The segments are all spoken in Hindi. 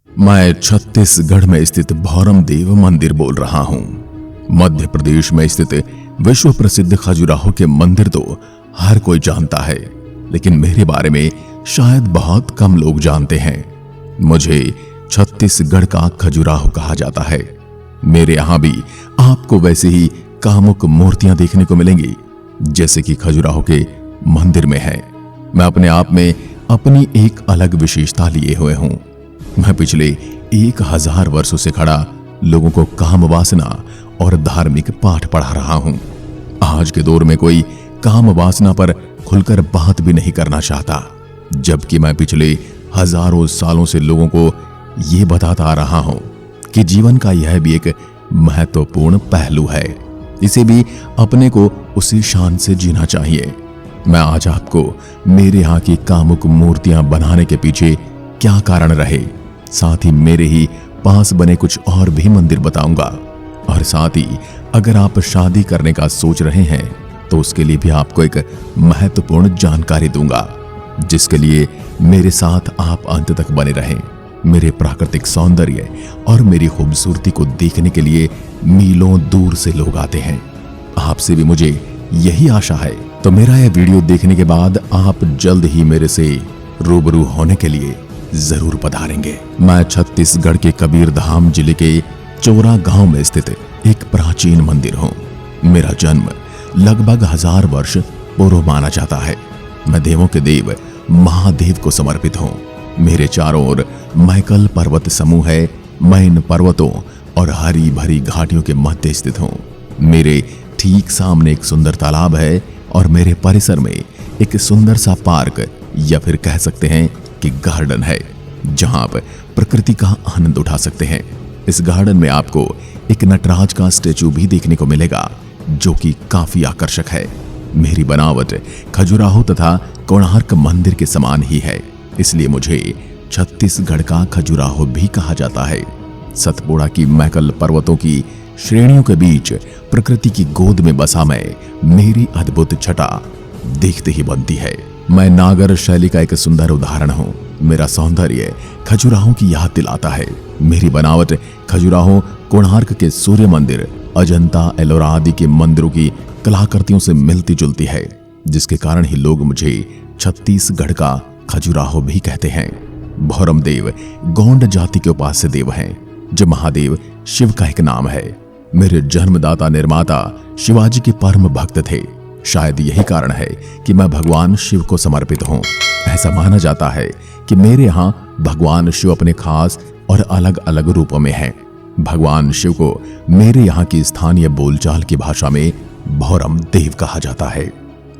मैं छत्तीसगढ़ में स्थित भौरम देव मंदिर बोल रहा हूं। मध्य प्रदेश में स्थित विश्व प्रसिद्ध खजुराहो के मंदिर तो हर कोई जानता है, लेकिन मेरे बारे में शायद बहुत कम लोग जानते हैं। मुझे छत्तीसगढ़ का खजुराहो कहा जाता है। मेरे यहां भी आपको वैसे ही कामुक मूर्तियां देखने को मिलेंगी जैसे कि खजुराहो के मंदिर में है। मैं अपने आप में अपनी एक अलग विशेषता लिए हुए हूं। मैं पिछले 1000 वर्षों से खड़ा लोगों को काम वासना और धार्मिक पाठ पढ़ा रहा हूं। आज के दौर में कोई काम वासना पर खुलकर बात भी नहीं करना चाहता, जबकि मैं पिछले हजारों सालों से लोगों को यह बताता आ रहा हूं कि जीवन का यह भी एक महत्वपूर्ण पहलू है। इसे भी अपने को उसी शान से जीना चाहिए। मैं आज आपको मेरे यहाँ की कामुक मूर्तियां बनाने के पीछे क्या कारण रहे, साथ ही मेरे ही पास बने कुछ और भी मंदिर बताऊंगा। और साथ ही अगर आप शादी करने का सोच रहे हैं तो उसके लिए भी आपको एक महत्वपूर्ण जानकारी दूंगा, जिसके लिए मेरे साथ आप अंत तक बने रहें। मेरे प्राकृतिक सौंदर्य और मेरी खूबसूरती को देखने के लिए मीलों दूर से लोग आते हैं। आपसे भी मुझे यही आशा है, तो मेरा यह वीडियो देखने के बाद आप जल्द ही मेरे से रूबरू होने के लिए जरूर पधारेंगे। मैं छत्तीसगढ़ के कबीरधाम जिले के चोरा गांव में स्थित एक प्राचीन मंदिर हूं। मेरा जन्म लगभग 1000 वर्ष पूर्व माना जाता है। मैं देवों के देव महादेव को समर्पित हूं। मेरे चारों ओर मैकल पर्वत समूह है। मैं इन पर्वतों और हरी भरी घाटियों के मध्य स्थित हूं। मेरे ठीक सामने एक सुंदर तालाब है और मेरे परिसर में एक सुंदर सा पार्क या फिर कह सकते हैं कि गार्डन है, जहां आप प्रकृति का आनंद उठा सकते हैं। इस गार्डन में आपको एक नटराज का स्टैचू भी देखने को मिलेगा, जो कि काफी आकर्षक है। मेरी बनावट खजुराहो तथा कोणार्क मंदिर के समान ही है, इसलिए मुझे छत्तीसगढ़ का खजुराहो भी कहा जाता है। सतपुड़ा की मैकल पर्वतों की श्रेणियों के बीच प्रकृति की गोद में बसा मैं, मेरी अद्भुत छटा देखते ही बनती है। मैं नागर शैली का एक सुंदर उदाहरण हूं। मेरा सौंदर्य खजुराहो की याद दिलाता है। मेरी बनावट खजुराहो, कोणार्क के सूर्य मंदिर, अजंता, एलोरा आदि के मंदिरों की कलाकृतियों से मिलती जुलती है, जिसके कारण ही लोग मुझे छत्तीसगढ़ का खजुराहो भी कहते हैं। भौरम देव गोंड जाति के उपास्य देव हैं, जो महादेव शिव का एक नाम है। मेरे जन्मदाता निर्माता शिवाजी के परम भक्त थे। शायद यही कारण है कि मैं भगवान शिव को समर्पित हूं। ऐसा माना जाता है कि मेरे यहाँ भगवान शिव अपने खास और अलग अलग रूपों में हैं। भगवान शिव को मेरे यहाँ की स्थानीय बोलचाल की भाषा में भौरम देव कहा जाता है।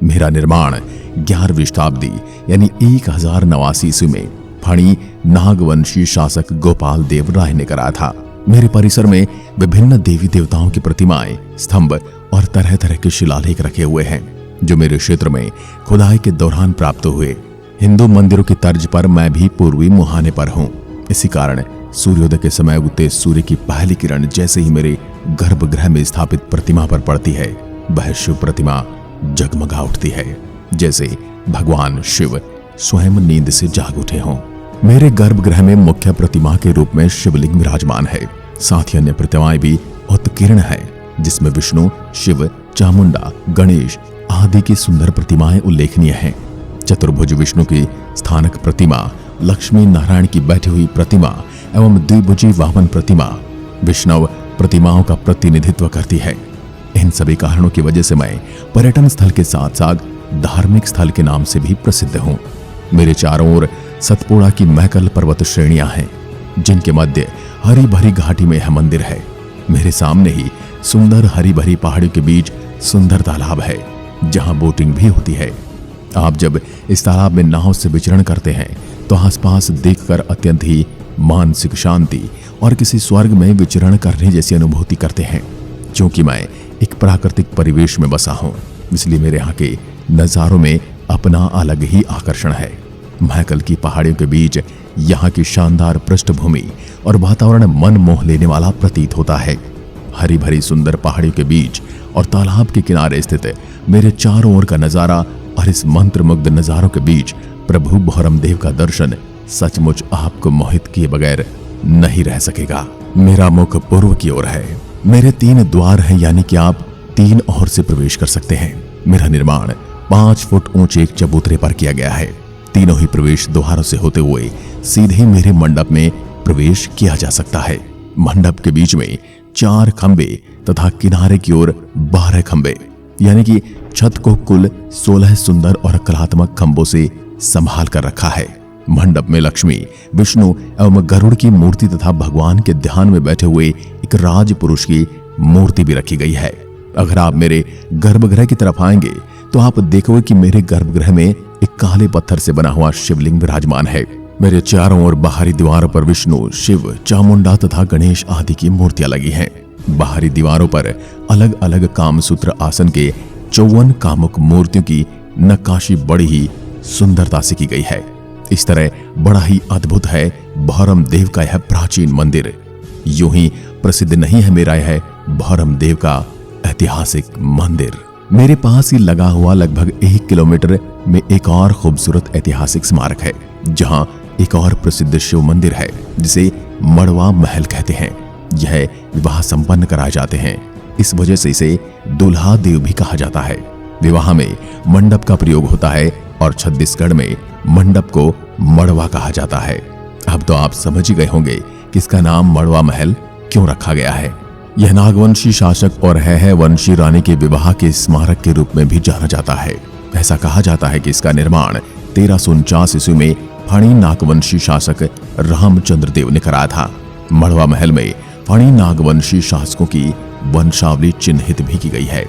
मेरा निर्माण 11वीं शताब्दी यानी 1089 ईस्वी में फणी नागवंशी शासक गोपाल देव राय ने कराया था। मेरे परिसर में विभिन्न देवी देवताओं की प्रतिमाएं, स्तंभ और तरह तरह के शिलालेख रखे हुए हैं, जो मेरे क्षेत्र में खुदाई के दौरान प्राप्त हुए। हिंदू मंदिरों की तर्ज पर मैं भी पूर्वी मुहाने पर हूँ। इसी कारण सूर्योदय के समय उगते सूर्य की पहली किरण जैसे ही मेरे गर्भगृह में स्थापित प्रतिमा पर पड़ती है, वह शिव प्रतिमा जगमगा उठती है, जैसे भगवान शिव स्वयं नींद से जाग उठे हों। मेरे गर्भगृह में मुख्य प्रतिमा के रूप में शिवलिंग विराजमान है। साथ ही अन्य प्रतिमाएं भी उत्कीर्ण है, जिसमें विष्णु, शिव, चामुंडा, गणेश आदि की सुंदर प्रतिमाएं उल्लेखनीय हैं। चतुर्भुज विष्णु की स्थानक प्रतिमा, लक्ष्मी नारायण की बैठी हुई प्रतिमा एवं द्विभुजी वामन प्रतिमा विष्णु प्रतिमाओं का प्रतिनिधित्व करती है। इन सभी कारणों की वजह से मैं पर्यटन स्थल के साथ साथ धार्मिक स्थल के नाम से भी प्रसिद्ध हूँ। मेरे चारों ओर सतपुड़ा की मैकल पर्वत श्रेणियां हैं, जिनके मध्य हरी भरी घाटी में यह मंदिर है। मेरे सामने ही सुंदर हरी भरी पहाड़ियों के बीच सुंदर तालाब है, जहां बोटिंग भी होती है। आप जब इस तालाब में नाव से विचरण करते हैं तो आसपास देखकर अत्यंत ही मानसिक शांति और किसी स्वर्ग में विचरण करने जैसी अनुभूति करते हैं। क्योंकि मैं एक प्राकृतिक परिवेश में बसा हूं, इसलिए मेरे यहाँ के नजारों में अपना अलग ही आकर्षण है। मैकल की पहाड़ियों के बीच यहाँ की शानदार पृष्ठभूमि और वातावरण मन मोह लेने वाला प्रतीत होता है। हरी भरी सुंदर पहाड़ियों के बीच और तालाब के किनारे स्थित मेरे चारों ओर का नजारा और इस मंत्रमुग्ध नजारों के बीच प्रभु भौरम देव का दर्शन सचमुच आपको मोहित किए बगैर नहीं रह सकेगा। मेरा मुख पूर्व की ओर है। मेरे 3 द्वार हैं, यानी कि आप 3 ओर से प्रवेश कर सकते हैं। मेरा निर्माण 5 फुट ऊंचे एक चबूतरे पर किया गया है। तीनों ही प्रवेश द्वारों से होते हुए सीधे मेरे मंडप में प्रवेश किया जा सकता है। मंडप के बीच में 4 खंबे तथा किनारे की ओर 12 खंबे, यानी कि छत को कुल 16 सुंदर और कलात्मक खंभों से संभाल कर रखा है। मंडप में लक्ष्मी, विष्णु एवं गरुड़ की मूर्ति तथा भगवान के ध्यान में बैठे हुए एक राज पुरुष की मूर्ति भी रखी गई है। अगर आप मेरे गर्भगृह की तरफ आएंगे तो आप देखोगे कि मेरे गर्भगृह में एक काले पत्थर से बना हुआ शिवलिंग विराजमान है। मेरे चारों ओर बाहरी दीवारों पर विष्णु, शिव, चामुंडा तथा गणेश आदि की मूर्तियां लगी हैं। बाहरी दीवारों पर अलग अलग कामसूत्र आसन के 54 कामुक मूर्तियों की नक्काशी बड़ी ही सुंदरता से की गई है। इस तरह बड़ा ही अद्भुत है भौरम देव का यह प्राचीन मंदिर। यूं ही प्रसिद्ध नहीं है मेरा यह भौरम देव का ऐतिहासिक मंदिर। मेरे पास ही लगा हुआ लगभग 1 किलोमीटर में एक और खूबसूरत ऐतिहासिक स्मारक है, जहां एक और प्रसिद्ध शिव मंदिर है जिसे मड़वा महल कहते हैं। यह विवाह संपन्न कराए जाते हैं, इस वजह से इसे दुल्हा देव भी कहा जाता है। विवाह में मंडप का प्रयोग होता है और छत्तीसगढ़ में मंडप को मड़वा कहा जाता है। अब तो आप समझ ही गए होंगे कि इसका नाम मड़वा महल क्यों रखा गया है। यह नागवंशी शासक और है वंशी रानी के विवाह के स्मारक के रूप में भी जाना जाता है। ऐसा कहा जाता है कि इसका निर्माण 1349 ईस्वी में फणी नागवंशी शासक रामचंद्र देव ने कराया था। मड़वा महल में फणी नागवंशी शासकों की वंशावली चिन्हित भी की गई है।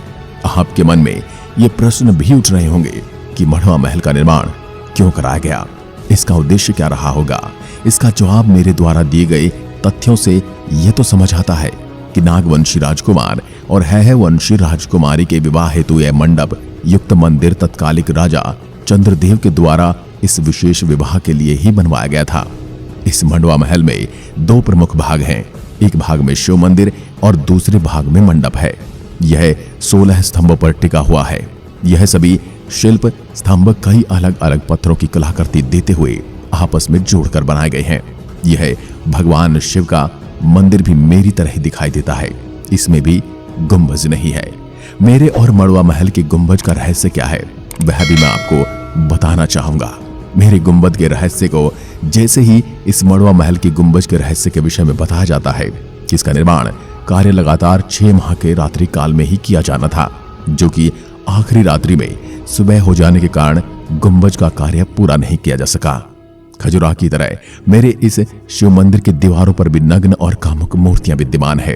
आपके मन में ये प्रश्न भी उठ रहे होंगे कि मड़वा महल का निर्माण क्यों कराया गया, इसका उद्देश्य क्या रहा होगा। इसका जवाब मेरे द्वारा दिए गए तथ्यों से यह तो समझ आता है कि नागवंशी राजकुमार और है वंशी राजकुमारी के विवाह हेतु यह मंडप युक्त मंदिर तत्कालिक राजा चंद्रदेव के द्वारा इस विशेष विवाह के लिए ही बनवाया गया था। इस मड़वा महल में 2 प्रमुख भाग हैं। एक भाग में शिव मंदिर और दूसरे भाग में मंडप है। यह 16 स्तंभों पर टिका हुआ है। यह सभी शिल्प स्तंभ कई अलग अलग पत्थरों की कलाकृति देते हुए आपस में जोड़कर बनाए गए हैं। यह भगवान शिव का मंदिर भी मेरी तरह ही दिखाई देता है। इसमें भी गुंबज नहीं है। मेरे और मड़वा महल के गुंबज का रहस्य क्या है, वह भी मैं आपको बताना चाहूंगा। मेरे गुंबद के रहस्य को जैसे ही इस मड़वा महल के गुंबज के रहस्य के विषय में बताया जाता है कि इसका निर्माण कार्य लगातार 6 माह के रात्रि काल में ही किया जाना था, जो कि आखिरी रात्रि में सुबह हो जाने के कारण गुंबज का कार्य पूरा नहीं किया जा सका। खजुराह की तरह मेरे इस शिव मंदिर के दीवारों पर भी नग्न और कामुक मूर्तियां विद्यमान है।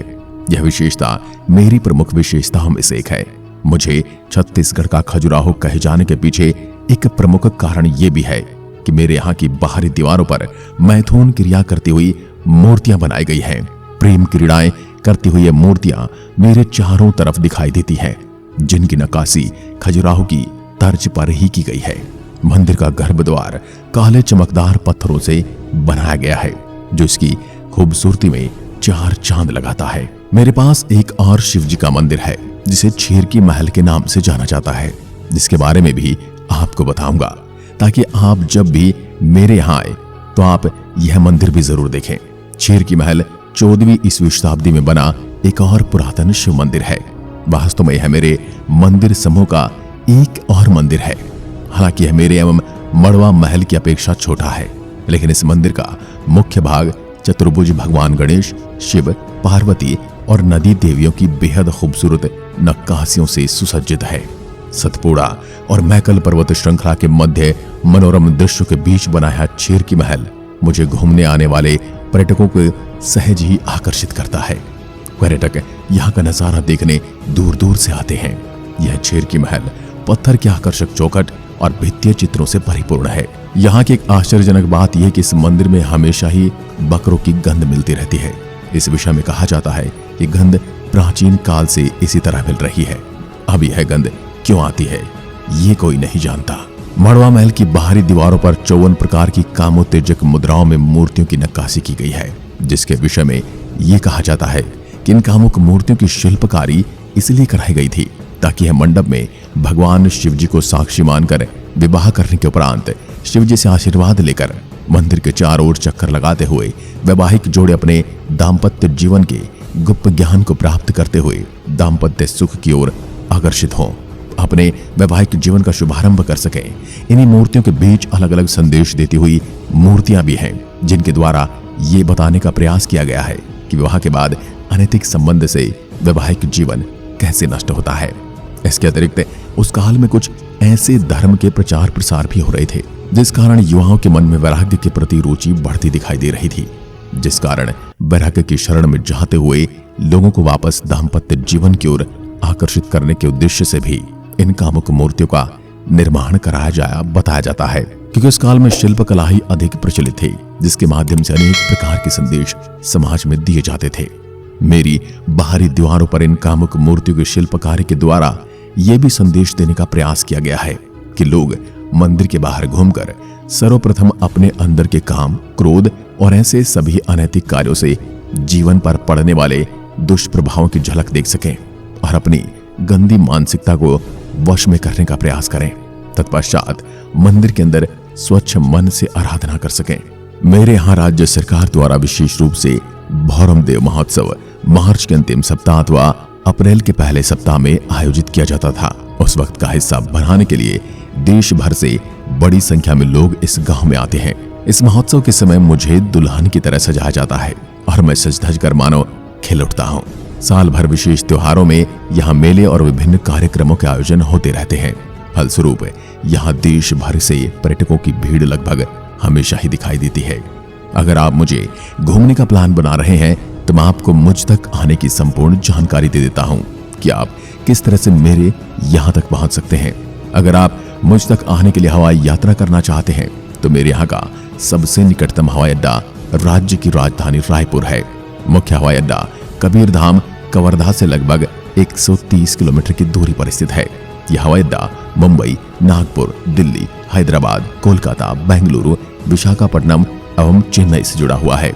यह विशेषता मेरी प्रमुख विशेषताओं में से एक है। मुझे छत्तीसगढ़ का खजुराहो कहे जाने के पीछे एक प्रमुख कारण यह भी है कि मेरे यहाँ की बाहरी दीवारों पर मैथुन क्रिया करती हुई मूर्तियां बनाई गई हैं। प्रेम क्रीड़ाएं करती हुई ये मूर्तियां मेरे चारों तरफ दिखाई देती हैं, जिनकी नक्काशी खजुराहो की तर्ज पर ही की गई है। मंदिर का गर्भद्वार काले चमकदार पत्थरों से बनाया गया है, जो इसकी खूबसूरती में 4 चांद लगाता है। मेरे पास एक और शिव जी का मंदिर है जिसे छेर की महल के नाम से जाना जाता है, जिसके बारे में भी आपको बताऊंगा, ताकि आप जब भी मेरे यहाँ आए तो आप यह मंदिर भी जरूर देखें। छेर की महल 14वीं ईस्वी शताब्दी में बना एक और पुरातन शिव मंदिर है। वास्तव में यह मेरे मंदिर समूह का एक और मंदिर है। हालांकि यह मेरे एवं मड़वा महल की अपेक्षा छोटा है, लेकिन इस मंदिर का मुख्य भाग चतुर्भुज भगवान गणेश, शिव, पार्वती और नदी देवियों की बेहद खूबसूरत नक्काशियों से सुसज्जित है। सतपुड़ा और मैकल पर्वत श्रृंखला के मध्य मनोरम दृश्यों के बीच बनाया छेर की महल मुझे घूमने आने वाले पर्यटकों को सहज ही आकर्षित करता है। पर्यटक यहाँ का नजारा देखने दूर दूर से आते हैं। यह छेर की महल पत्थर के आकर्षक चौखट और भित्तीय चित्रों से परिपूर्ण है। यहाँ की एक आश्चर्यजनक बात यह कि इस मंदिर में हमेशा ही बकरों की गंध मिलती रहती है। इस विषय में कहा जाता है कि गंध प्राचीन काल से इसी तरह मिल रही है। अब यह गंध क्यों आती है, ये कोई नहीं जानता। मड़वा महल की बाहरी दीवारों पर 54 प्रकार की कामोत्तेजक मुद्राओं में मूर्तियों की नक्काशी की गई है, जिसके विषय में यह कहा जाता है कि इन कामुक मूर्तियों की शिल्पकारी इसलिए कराई गई थी ताकि यह मंडप में भगवान शिव जी को साक्षी मानकर विवाह करने के उपरांत शिव जी से आशीर्वाद लेकर मंदिर के चारों ओर चक्कर लगाते हुए वैवाहिक जोड़े अपने दाम्पत्य जीवन के गुप्त ज्ञान को प्राप्त करते हुए दाम्पत्य सुख की ओर आकर्षित हों, अपने वैवाहिक जीवन का शुभारंभ कर सकें। इन्हीं मूर्तियों के बीच अलग अलग संदेश देती हुई मूर्तियां भी हैं, जिनके द्वारा ये बताने का प्रयास किया गया है कि विवाह के बाद अनैतिक संबंध से वैवाहिक जीवन कैसे नष्ट होता है। इसके अतिरिक्त उस काल में कुछ ऐसे धर्म के प्रचार प्रसार भी हो रहे थे जिस कारण युवाओं के मन में वैराग्य के प्रति रुचि बढ़ती दिखाई दे रही थी, जिस कारण वैराग्य की शरण में जाते हुए लोगों को वापस दाम्पत्य जीवन की ओर आकर्षित करने के उद्देश्य से भी इन कामुक मूर्तियों का निर्माण कराया बताया जाता है, क्योंकि उस काल में शिल्पकला ही अधिक प्रचलित थी, जिसके माध्यम से अनेक प्रकार के संदेश समाज में दिए जाते थे। मेरी बाहरी दीवारों पर इन कामुक मूर्तियों के शिल्पकारी के द्वारा यह भी संदेश देने का प्रयास किया गया है कि लोग मंदिर के बाहर घूमकर सर्वप्रथम अपने अंदर के काम, क्रोध और ऐसे सभी अनैतिक कार्यों से जीवन पर पड़ने वाले दुष्प्रभावों की झलक देख सकें और अपनी गंदी मानसिकता को वश में करने का प्रयास करें। तत्पश्चात मंदिर के अंदर स्वच्छ मन से आराधना कर सकें। मेरे यहाँ राज्य सरकार द्वारा विशेष रूप से भौरम देव महोत्सव मार्च के अंतिम सप्ताह अथवा अप्रैल के पहले सप्ताह में आयोजित किया जाता था। उस वक्त का हिस्सा बनाने के लिए देश भर से बड़ी संख्या में लोग इस गांव में आते हैं। इस महोत्सव के समय मुझे दुल्हन की तरह सजाया जाता है और मैं सज धज कर मानो खिल उठता हूँ। साल भर विशेष त्योहारों में यहाँ मेले और विभिन्न कार्यक्रमों के आयोजन होते रहते हैं। फलस्वरूप यहाँ देश भर से पर्यटकों की भीड़ लगभग हमेशा ही दिखाई देती है। अगर आप मुझे घूमने का प्लान बना रहे हैं तो मैं आपको मुझ तक आने की संपूर्ण जानकारी दे देता हूँ कि आप किस तरह से मेरे यहाँ तक पहुँच सकते हैं। अगर आप मुझ तक आने के लिए हवाई यात्रा करना चाहते हैं तो मेरे यहाँ का सबसे निकटतम हवाई अड्डा राज्य की राजधानी रायपुर है। मुख्य हवाई अड्डा कबीरधाम कवर्धा से लगभग 130 किलोमीटर की दूरी पर स्थित है। यह हवाई अड्डा मुंबई, नागपुर, दिल्ली, हैदराबाद, कोलकाता, बेंगलुरु, विशाखापट्टनम एवं चेन्नई से जुड़ा हुआ है।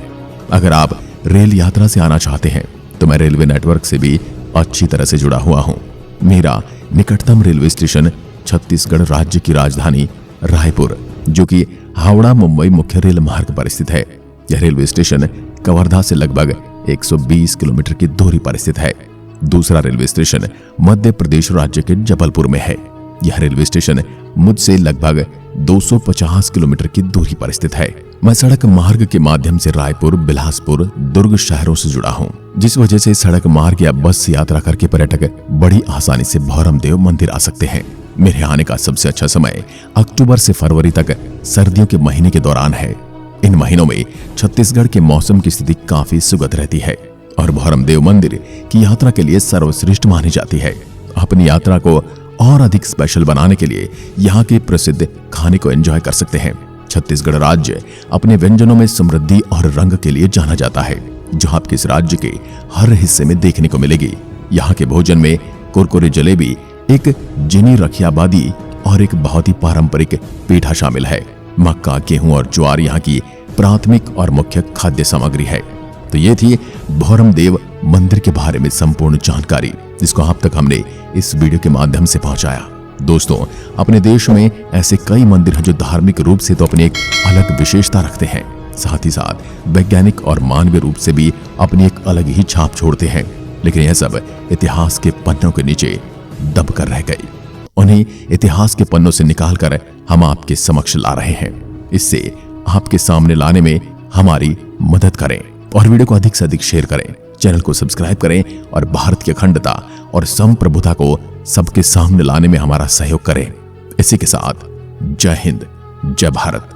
अगर आप रेल यात्रा से आना चाहते हैं तो मैं रेलवे नेटवर्क से भी अच्छी तरह से जुड़ा हुआ हूँ। मेरा निकटतम रेलवे स्टेशन छत्तीसगढ़ राज्य की राजधानी रायपुर, जो कि हावड़ा मुंबई मुख्य रेल मार्ग पर स्थित है। यह रेलवे स्टेशन कवर्धा से लगभग 120 किलोमीटर की दूरी पर स्थित है। दूसरा रेलवे स्टेशन मध्य प्रदेश राज्य के जबलपुर में है। यह रेलवे स्टेशन मुझसे लगभग 250 किलोमीटर की दूरी पर स्थित है। मैं सड़क मार्ग के माध्यम से रायपुर, बिलासपुर, दुर्ग शहरों से जुड़ा हूँ, जिस वजह से सड़क मार्ग या बस से यात्रा करके पर्यटक बड़ी आसानी से भौरम देव मंदिर आ सकते हैं। मेरे आने का सबसे अच्छा समय अक्टूबर से फरवरी तक सर्दियों के महीने के दौरान है। इन महीनों में छत्तीसगढ़ के मौसम की स्थिति काफी सुगत रहती है और भौरम देव मंदिर की यात्रा के लिए सर्वश्रेष्ठ मानी जाती है। अपनी यात्रा को और अधिक स्पेशल बनाने के लिए यहाँ के प्रसिद्ध खाने को एंजॉय कर सकते हैं। छत्तीसगढ़ राज्य अपने व्यंजनों में समृद्धि और रंग के लिए जाना जाता है, जो आपके इस राज्य के हर हिस्से में देखने को मिलेगी। यहाँ के भोजन में कुरकुरे जलेबी, एक जिनी रखियाबादी और एक बहुत ही पारंपरिक पीठा शामिल है। मक्का, गेहूं और ज्वार यहाँ की प्राथमिक और मुख्य खाद्य सामग्री है। तो ये थी भौरम देव मंदिर के बारे में संपूर्ण जानकारी, जिसको आप तक हमने इस वीडियो के माध्यम से पहुंचाया। दोस्तों, अपने देश में ऐसे कई मंदिर हैं जो धार्मिक रूप से तो अपनी एक अलग विशेषता रखते हैं, साथ ही साथ वैज्ञानिक और मानवीय रूप से भी अपनी एक अलग ही छाप छोड़ते हैं, लेकिन यह सब इतिहास के पन्नों के नीचे दब कर रह गई। उन्हें इतिहास के पन्नों से निकालकर हम आपके समक्ष ला रहे हैं। इससे आपके सामने लाने में हमारी मदद करें और वीडियो को अधिक से अधिक शेयर करें, चैनल को सब्सक्राइब करें और भारत की अखंडता और संप्रभुता को सबके सामने लाने में हमारा सहयोग करें। इसी के साथ जय हिंद, जय भारत।